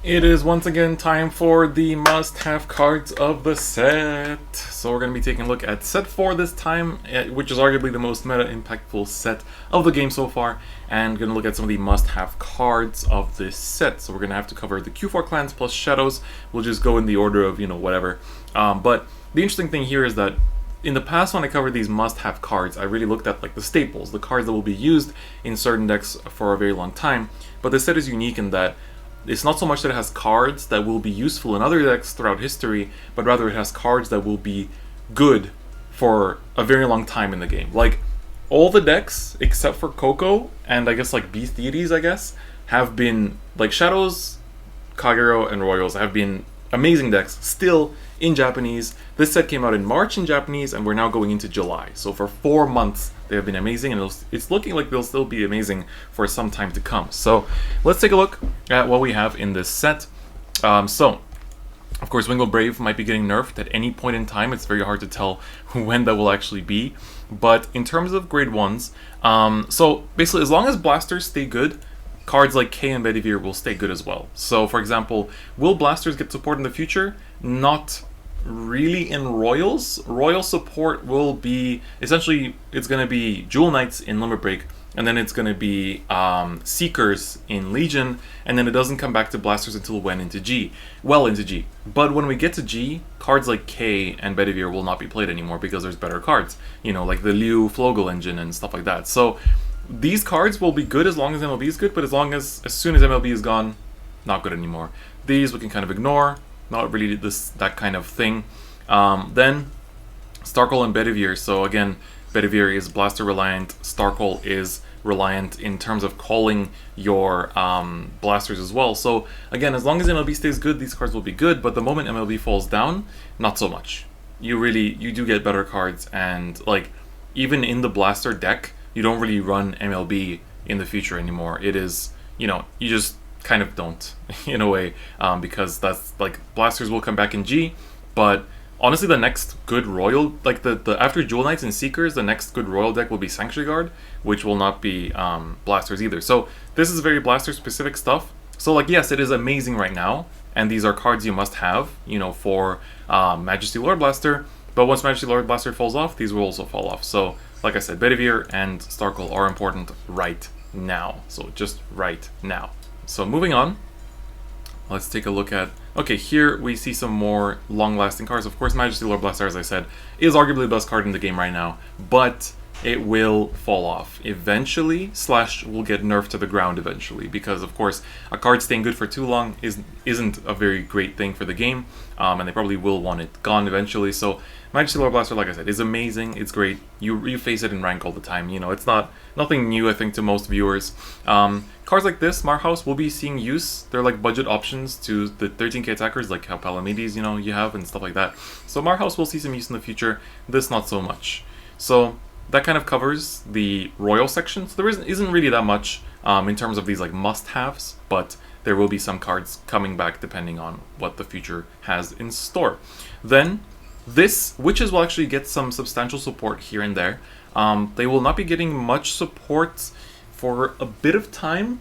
It is once again time for the must-have cards of the set. So we're going to be taking a look at set 4 this time, which is arguably the most meta-impactful set of the game so far, and going to look at some of the must-have cards of this set. So we're going to have to cover the Q4 clans plus shadows. We'll just go in the order of, whatever. But the interesting thing here is that in the past, when I covered these must-have cards, I really looked at like the staples, the cards that will be used in certain decks for a very long time. But this set is unique in that it's not so much that it has cards that will be useful in other decks throughout history, but rather it has cards that will be good for a very long time in the game. Like, all the decks, except for Coco, and I guess like Beast Deities, have been, like Shadows, Kagero, and Royals have been amazing decks, still in Japanese. This set came out in March in Japanese, and we're now going into July. So for 4 months, they have been amazing, and it's looking like they'll still be amazing for some time to come. So let's take a look at what we have in this set. So, of course, Wingull Brave might be getting nerfed at any point in time. It's very hard to tell when that will actually be. But in terms of grade 1s, so basically as long as blasters stay good, cards like K and Bedivere will stay good as well. So, for example, will blasters get support in the future? Not really in Royals. Royal support will be, essentially, it's going to be Jewel Knights in Limit Break, and then it's going to be Seekers in Legion, and then it doesn't come back to blasters until when into G. Well into G. But when we get to G, cards like K and Bedivere will not be played anymore because there's better cards. Like the Liu Flogel engine and stuff like that. So these cards will be good as long as MLB is good, but as soon as MLB is gone, not good anymore. These we can kind of ignore, not really that kind of thing. Then Starkle and Bedivere. So again, Bedivere is blaster reliant, Starkle is reliant in terms of calling your blasters as well. So again, as long as MLB stays good, these cards will be good, but the moment MLB falls down, not so much. You do get better cards, and like even in the blaster deck, you don't really run MLB in the future anymore. It is, you just kind of don't, in a way, because that's, like, blasters will come back in G, but honestly the next good Royal, like the after Jewel Knights and Seekers, the next good Royal deck will be Sanctuary Guard, which will not be blasters either. So this is very blaster specific stuff. So like, yes, it is amazing right now, and these are cards you must have, for Majesty Lord Blaster, but once Majesty Lord Blaster falls off, these will also fall off. So like I said, Bedivere and Starkle are important right now. So just right now. So moving on, let's take a look at... Okay, here we see some more long-lasting cards. Of course, Majesty Lord Blaster, as I said, is arguably the best card in the game right now, but it will fall off eventually, / will get nerfed to the ground eventually, because of course a card staying good for too long isn't a very great thing for the game, and they probably will want it gone eventually. So Majesty Lord Blaster, like I said, is amazing, it's great, you face it in rank all the time, it's nothing new, I think, to most viewers. Cards like this, Marhouse, will be seeing use. They're like budget options to the 13k attackers, like how Palamedes, you have, and stuff like that. So Marhouse will see some use in the future, this not so much. So that kind of covers the Royal section. So there isn't really that much in terms of these like must-haves, but there will be some cards coming back depending on what the future has in store. Then witches will actually get some substantial support here and there. They will not be getting much support for a bit of time.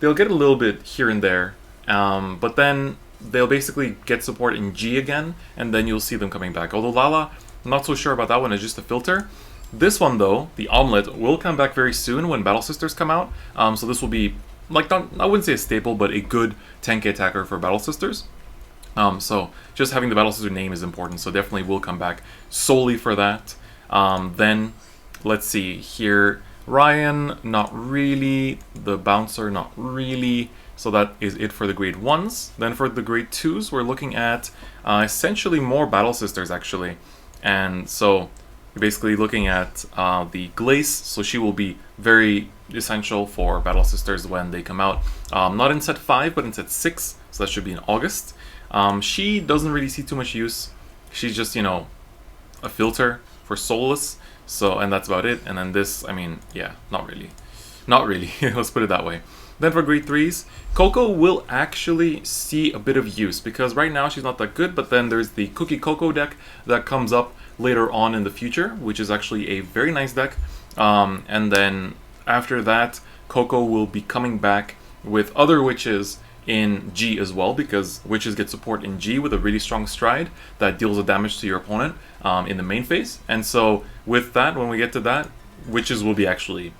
They'll get a little bit here and there, but then they'll basically get support in G again, and then you'll see them coming back. Although Lala, I'm not so sure about that one, it's just a filter. This one though, the Omelette, will come back very soon when Battle Sisters come out. So this will be, like, I wouldn't say a staple, but a good 10k attacker for Battle Sisters. So just having the Battle Sister name is important, so definitely will come back solely for that. Then, let's see, here, Ryan, not really, the Bouncer, not really, so that is it for the grade 1s. Then for the grade 2s, we're looking at essentially more Battle Sisters, actually. And so, you're basically looking at the Glace, so she will be very essential for Battle Sisters when they come out. Not in set 5, but in set 6, so that should be in August. She doesn't really see too much use. She's just, a filter for Soulless, so, and that's about it. And then this, I mean, yeah, not really. Not really, let's put it that way. Then for grade 3s, Coco will actually see a bit of use, because right now she's not that good, but then there's the Cookie Coco deck that comes up later on in the future, which is actually a very nice deck. And then after that, Coco will be coming back with other witches in G as well, because witches get support in G with a really strong stride that deals the damage to your opponent in the main phase. And so with that, when we get to that, witches will be actually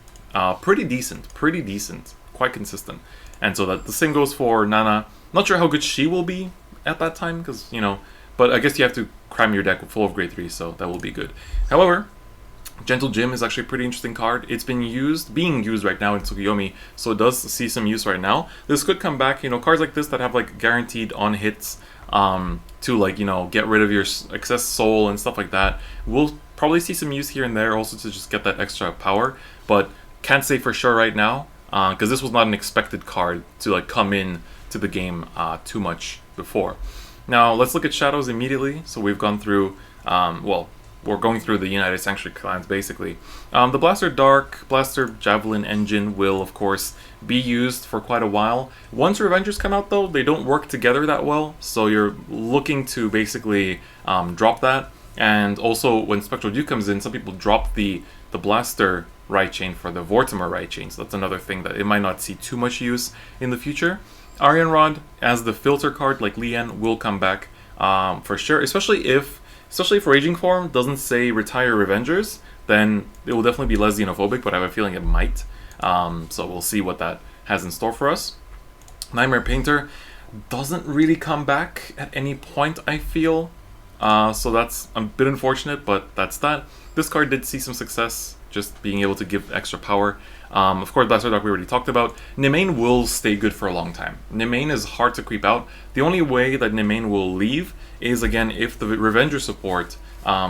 pretty decent, quite consistent. And so that the same goes for Nana. Not sure how good she will be at that time, because, you know, but I guess you have to cram your deck full of grade 3, so that will be good. However, Gentle Jim is actually a pretty interesting card. It's being used right now in Tsukuyomi, so it does see some use right now. This could come back, you know, cards like this that have like guaranteed on hits to like, you know, get rid of your excess soul and stuff like that. We'll probably see some use here and there also to just get that extra power, but can't say for sure right now because this was not an expected card to like come in to the game too much before. Now let's look at shadows immediately. So we've gone through, well, we're going through the United Sanctuary clans basically. The Blaster Dark, Blaster Javelin engine will of course be used for quite a while. Once Revengers come out though, they don't work together that well, so you're looking to basically drop that. And also when Spectral Dew comes in, some people drop the Blaster right chain for the Vortimer right chain, so that's another thing that it might not see too much use in the future. Aryan Rod as the filter card like Lian will come back for sure, especially if Raging Form doesn't say retire Revengers, then it will definitely be less xenophobic, but I have a feeling it might. So we'll see what that has in store for us. Nightmare Painter doesn't really come back at any point, I feel. So that's a bit unfortunate, but that's that. This card did see some success, just being able to give extra power. Of course, Blaster Dark we already talked about. Nemain will stay good for a long time. Nemain is hard to creep out. The only way that Nemain will leave is, again, if the Revenger support,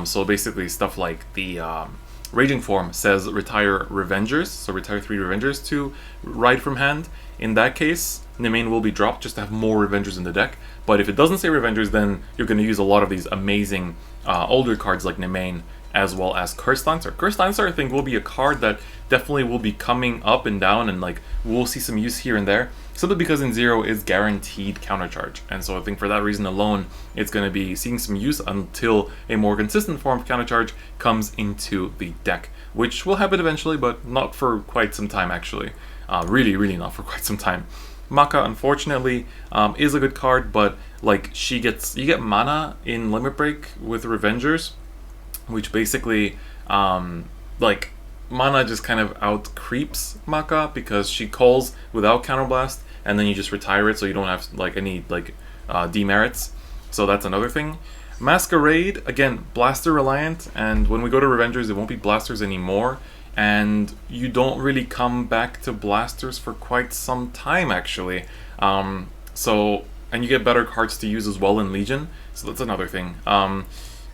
so basically stuff like the Raging Form says retire Revengers, so retire 3 Revengers to ride from hand. In that case, Nemain will be dropped just to have more Revengers in the deck. But if it doesn't say Revengers, then you're going to use a lot of these amazing older cards like Nemain, as well as Cursed Lancer. Cursed Lancer, I think, will be a card that definitely will be coming up and down, and like we'll see some use here and there, simply because in Zero is guaranteed countercharge. And so I think for that reason alone, it's going to be seeing some use until a more consistent form of countercharge comes into the deck, which will happen eventually, but not for quite some time actually. Really not for quite some time. Maka, unfortunately, is a good card, but like you get mana in Limit Break with Revengers, which basically, like, mana just kind of out creeps Maka because she calls without Counterblast, and then you just retire it, so you don't have like any like demerits. So that's another thing. Masquerade, again, Blaster reliant, and when we go to Revengers, it won't be Blasters anymore, and you don't really come back to Blasters for quite some time actually. So, and you get better cards to use as well in Legion, so that's another thing.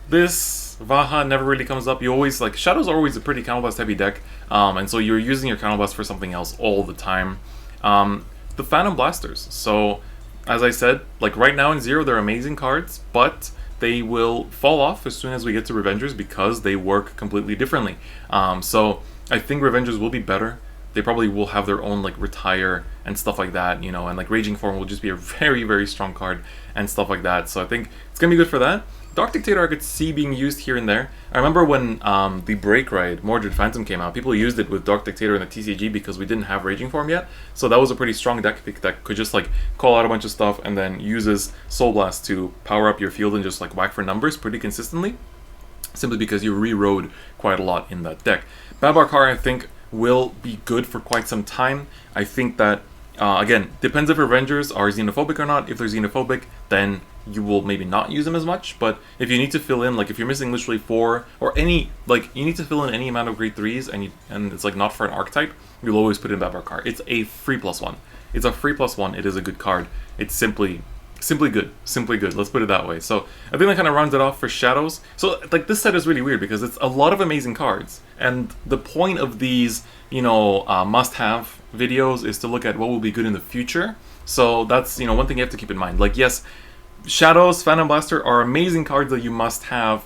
This Vaha never really comes up. You always, like, Shadows are always a pretty Counterblast heavy deck, and so you're using your Counterblast for something else all the time. The Phantom Blasters. So, as I said, like right now in Zero, they're amazing cards, but they will fall off as soon as we get to Revengers because they work completely differently. So, I think Revengers will be better. They probably will have their own, like, retire and stuff like that, you know, and, like, Raging Form will just be a very, very strong card and stuff like that. So I think it's going to be good for that. Dark Dictator I could see being used here and there. I remember when the Break Ride Mordred Phantom came out, people used it with Dark Dictator in the TCG because we didn't have Raging Form yet. So that was a pretty strong deck that could just like call out a bunch of stuff and then uses Soul Blast to power up your field and just like whack for numbers pretty consistently, simply because you rerode quite a lot in that deck. Babarkar I think will be good for quite some time. I think that again, depends if Revengers are xenophobic or not. If they're xenophobic, then you will maybe not use them as much, but if you need to fill in, like if you're missing literally 4 or any, like you need to fill in any amount of grade 3s and it's like not for an archetype, you'll always put in Babarkar. It's a free +1. It's a free +1. It is a good card. It's simply good. Simply good. Let's put it that way. So I think that kind of rounds it off for Shadows. So like this set is really weird because it's a lot of amazing cards, and the point of these, you know, must-have videos is to look at what will be good in the future. So that's, you know, one thing you have to keep in mind. Like, yes, Shadows, Phantom Blaster are amazing cards that you must have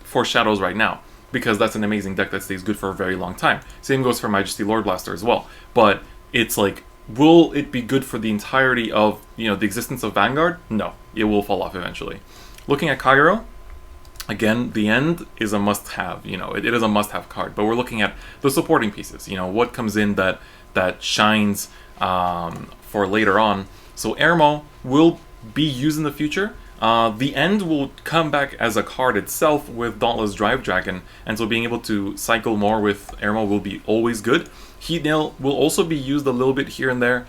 for Shadows right now, because that's an amazing deck that stays good for a very long time. Same goes for Majesty Lord Blaster as well. But it's like, will it be good for the entirety of, you know, the existence of Vanguard? No, it will fall off eventually. Looking at Cairo, again, the end is a must-have. You know, it is a must-have card. But we're looking at the supporting pieces. You know, what comes in that shines for later on. So Airmo will be used in the future. The End will come back as a card itself with Dauntless Drive Dragon, and so being able to cycle more with Airmo will be always good. Heat Nail will also be used a little bit here and there.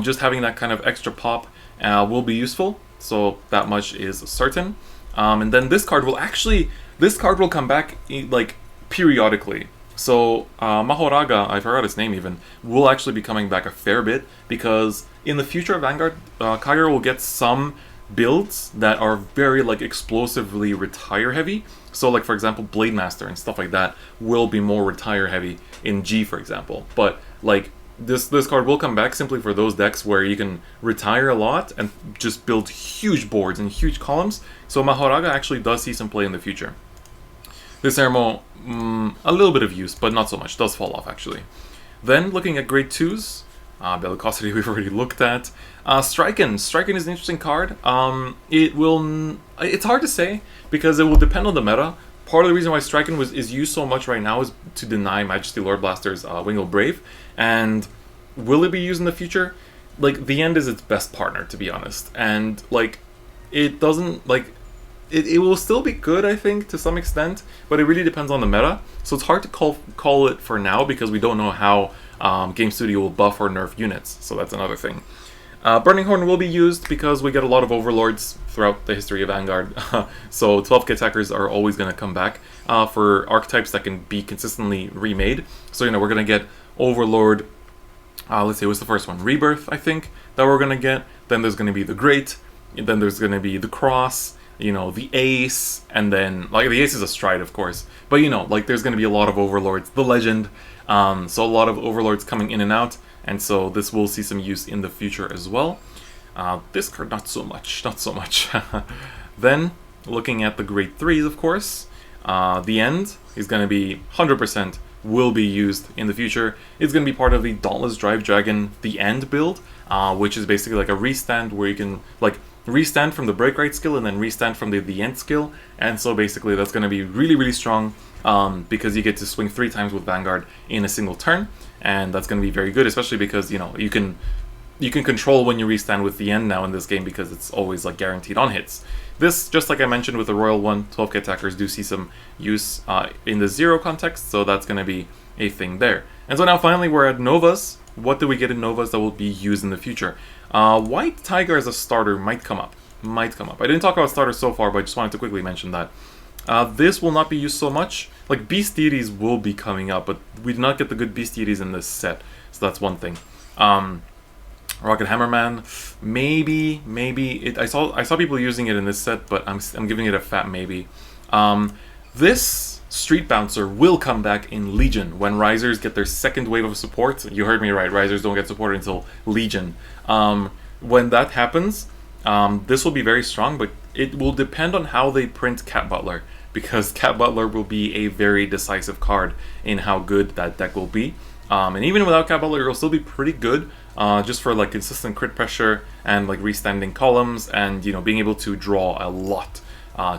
Just having that kind of extra pop will be useful, so that much is certain. And then this card will come back like periodically. So Mahoraga, I forgot his name even, will actually be coming back a fair bit, because in the future of Vanguard, Kagero will get some builds that are very like explosively retire heavy. So like for example Blade Master and stuff like that will be more retire heavy in G, for example. But like this card will come back simply for those decks where you can retire a lot and just build huge boards and huge columns. So Mahoraga actually does see some play in the future. This Airmo, a little bit of use, but not so much. Does fall off actually. Then looking at grade 2s, Bellicosity we've already looked at. Striken is an interesting card. It's hard to say because it will depend on the meta. Part of the reason why Striken is used so much right now is to deny Majesty Lord Blaster's Winged Brave. And will it be used in the future? Like, the End is its best partner, to be honest. And like, it doesn't like. It will still be good, I think, to some extent, but it really depends on the meta. So it's hard to call it for now because we don't know how Game Studio will buff or nerf units. So that's another thing. Burning Horn will be used because we get a lot of Overlords throughout the history of Vanguard. So 12k attackers are always going to come back for archetypes that can be consistently remade. So, you know, we're going to get Overlord, let's say, what's the first one? Rebirth, I think, that we're going to get. Then there's going to be the Great. And then there's going to be the Cross. You know, the Ace, and then, like, the Ace is a Stride, of course, but, you know, like, there's going to be a lot of Overlords, the Legend, so a lot of Overlords coming in and out, and so this will see some use in the future as well. This card, not so much. Then, looking at the grade 3s, of course, the End is going to be 100% will be used in the future. It's going to be part of the Dauntless Drive Dragon, the End build, which is basically like a restand where you can, like, restand from the break right skill and then restand from the End skill, and so basically that's going to be really, really strong because you get to swing 3 times with Vanguard in a single turn, and that's going to be very good, especially because, you know, you can control when you restand with the End now in this game because it's always like guaranteed on hits. This, just like I mentioned with the Royal one, 12k attackers do see some use in the 0 context, so that's going to be a thing there. And so now finally we're at Novas. What do we get in Novas that will be used in the future? White Tiger as a starter might come up. I didn't talk about starters so far, but I just wanted to quickly mention that. This will not be used so much. Like, Beast Deities will be coming up, but we did not get the good Beast Deities in this set, so that's one thing. Rocket Hammerman, maybe. I saw people using it in this set, but I'm giving it a fat maybe. This Street Bouncer will come back in Legion when Risers get their second wave of support. You heard me right, Risers don't get support until Legion. When that happens, this will be very strong, but it will depend on how they print Cat Butler, because Cat Butler will be a very decisive card in how good that deck will be. And even without Cat Butler, it'll still be pretty good, just for like consistent crit pressure and like restanding columns and, you know, being able to draw a lot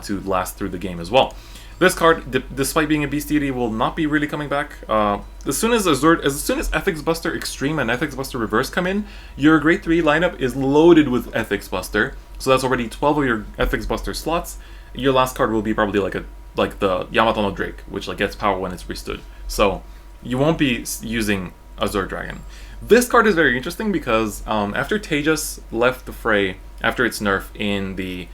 to last through the game as well. This card, despite being a Beast Deity, will not be really coming back. As soon as Ethics Buster Extreme and Ethics Buster Reverse come in, your grade 3 lineup is loaded with Ethics Buster. So that's already 12 of your Ethics Buster slots. Your last card will be probably like the Yamato no Drake, which like gets power when it's restood. So you won't be using Azeri Dragon. This card is very interesting because after Tejas left the fray after its nerf in the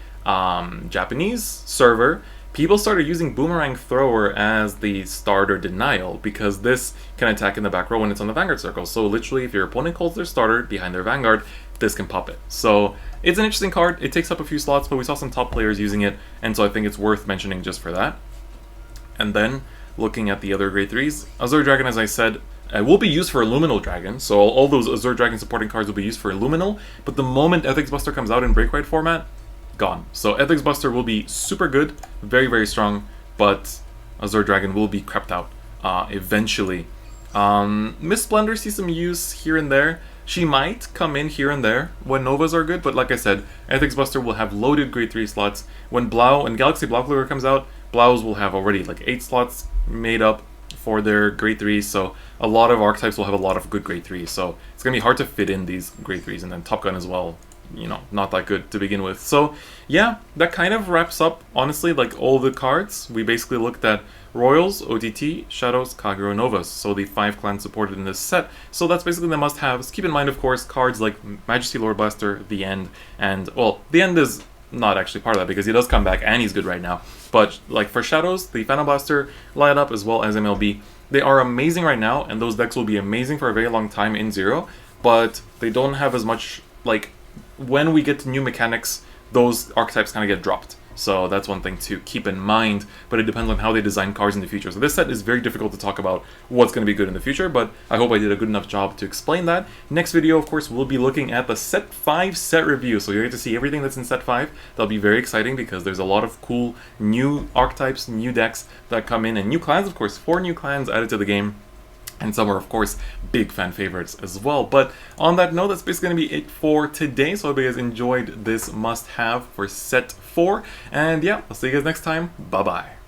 Japanese server, people started using Boomerang Thrower as the starter denial because this can attack in the back row when it's on the Vanguard circle. So literally, if your opponent calls their starter behind their Vanguard, this can pop it. So it's an interesting card. It takes up a few slots, but we saw some top players using it, and so I think it's worth mentioning just for that. And then, looking at the other grade 3s, Azeri Dragon, as I said, will be used for Illuminal Dragon, so all those Azeri Dragon supporting cards will be used for Illuminal, but the moment Ethics Buster comes out in Break Right format, gone. So Ethics Buster will be super good, very, very strong, but Azeri Dragon will be crept out eventually. Miss Splendor sees some use here and there. She might come in here and there when Novas are good, but like I said, Ethics Buster will have loaded grade 3 slots. When Galaxy Blockflicker comes out, Blaus will have already like 8 slots made up for their grade 3s, so a lot of archetypes will have a lot of good grade 3s, so it's going to be hard to fit in these grade 3s, and then Top Gun as well. you know, not that good to begin with. So yeah, that kind of wraps up, honestly, like all the cards. We basically looked at Royals, OTT, Shadows, Kagero, and Novas, so the 5 clans supported in this set. So that's basically the must-haves. Keep in mind, of course, cards like Majesty Lord Blaster, The End, and, well, The End is not actually part of that because he does come back and he's good right now. But like for Shadows, the Phantom Blaster, Light Up, as well as MLB, they are amazing right now, and those decks will be amazing for a very long time in Zero, but they don't have as much, like, when we get to new mechanics, those archetypes kind of get dropped. So that's one thing to keep in mind, but it depends on how they design cards in the future. So this set is very difficult to talk about what's going to be good in the future, but I hope I did a good enough job to explain that. Next video, of course, we'll be looking at the Set 5 set review, so you're going to see everything that's in Set 5. That'll be very exciting because there's a lot of cool new archetypes, new decks that come in, and new clans, of course, 4 new clans added to the game. And some are, of course, big fan favorites as well. But on that note, that's basically going to be it for today. So I hope you guys enjoyed this must-have for Set 4. And yeah, I'll see you guys next time. Bye-bye.